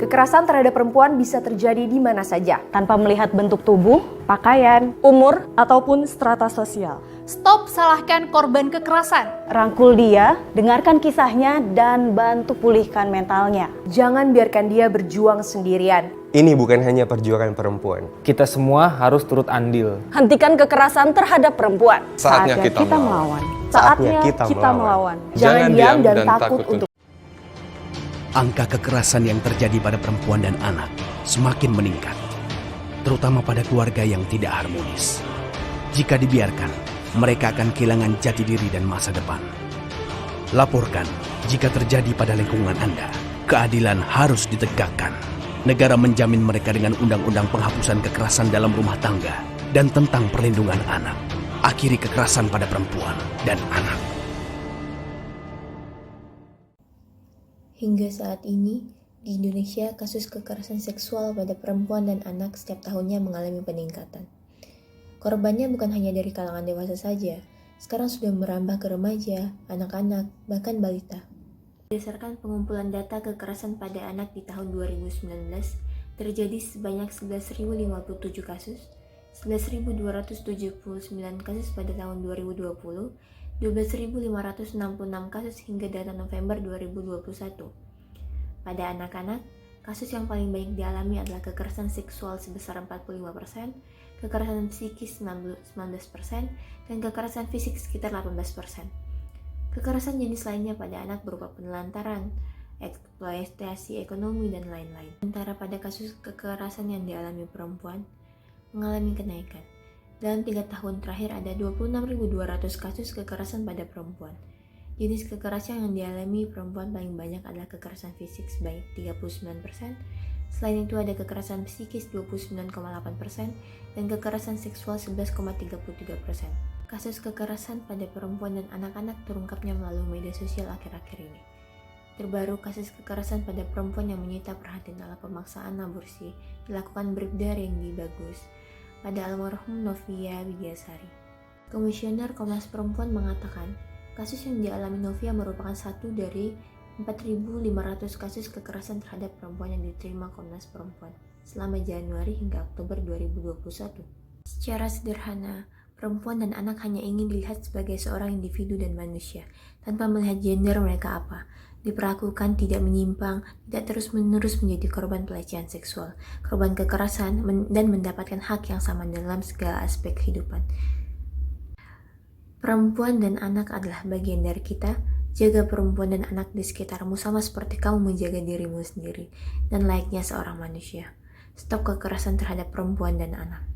Kekerasan terhadap perempuan bisa terjadi di mana saja, tanpa melihat bentuk tubuh, pakaian, umur, ataupun strata sosial. Stop salahkan korban kekerasan. Rangkul dia, dengarkan kisahnya, dan bantu pulihkan mentalnya. Jangan biarkan dia berjuang sendirian. Ini bukan hanya perjuangan perempuan. Kita semua harus turut andil. Hentikan kekerasan terhadap perempuan. Saatnya kita melawan. Saatnya kita melawan. Jangan diam dan takut untuk Angka kekerasan yang terjadi pada perempuan dan anak semakin meningkat, terutama pada keluarga yang tidak harmonis. Jika dibiarkan, mereka akan kehilangan jati diri dan masa depan. Laporkan jika terjadi pada lingkungan Anda. Keadilan harus ditegakkan. Negara menjamin mereka dengan undang-undang penghapusan kekerasan dalam rumah tangga dan tentang perlindungan anak. Akhiri kekerasan pada perempuan dan anak. Hingga saat ini, di Indonesia kasus kekerasan seksual pada perempuan dan anak setiap tahunnya mengalami peningkatan. Korbannya bukan hanya dari kalangan dewasa saja, sekarang sudah merambah ke remaja, anak-anak, bahkan balita. Berdasarkan pengumpulan data kekerasan pada anak di tahun 2019, terjadi sebanyak 11.057 kasus, 11.279 kasus pada tahun 2020, 12.566 kasus hingga data November 2021. Pada anak-anak, kasus yang paling banyak dialami adalah kekerasan seksual sebesar 45%, kekerasan psikis 19%, dan kekerasan fisik sekitar 18%. Kekerasan jenis lainnya pada anak berupa penelantaran, eksploitasi ekonomi, dan lain-lain. Sementara pada kasus kekerasan yang dialami perempuan, mengalami kenaikan. Dalam 3 tahun terakhir ada 26.200 kasus kekerasan pada perempuan. Jenis kekerasan yang dialami perempuan paling banyak adalah kekerasan fisik sebanyak 39%, selain itu ada kekerasan psikis 29,8%, dan kekerasan seksual 11,33%. Kasus kekerasan pada perempuan dan anak-anak terungkapnya melalui media sosial akhir-akhir ini. Terbaru, kasus kekerasan pada perempuan yang menyita perhatian adalah pemaksaan aborsi dilakukan Bribda Renggi Bagus pada almarhum Novia Widiasari. Komisioner Komnas Perempuan mengatakan, kasus yang dialami Novia merupakan satu dari 4.500 kasus kekerasan terhadap perempuan yang diterima Komnas Perempuan selama Januari hingga Oktober 2021. Secara sederhana, perempuan dan anak hanya ingin dilihat sebagai seorang individu dan manusia, tanpa melihat gender mereka apa, diperlakukan tidak menyimpang, tidak terus-menerus menjadi korban pelecehan seksual, korban kekerasan, dan mendapatkan hak yang sama dalam segala aspek kehidupan. Perempuan dan anak adalah bagian dari kita. Jaga perempuan dan anak di sekitarmu sama seperti kamu menjaga dirimu sendiri dan layaknya seorang manusia. Stop kekerasan terhadap perempuan dan anak.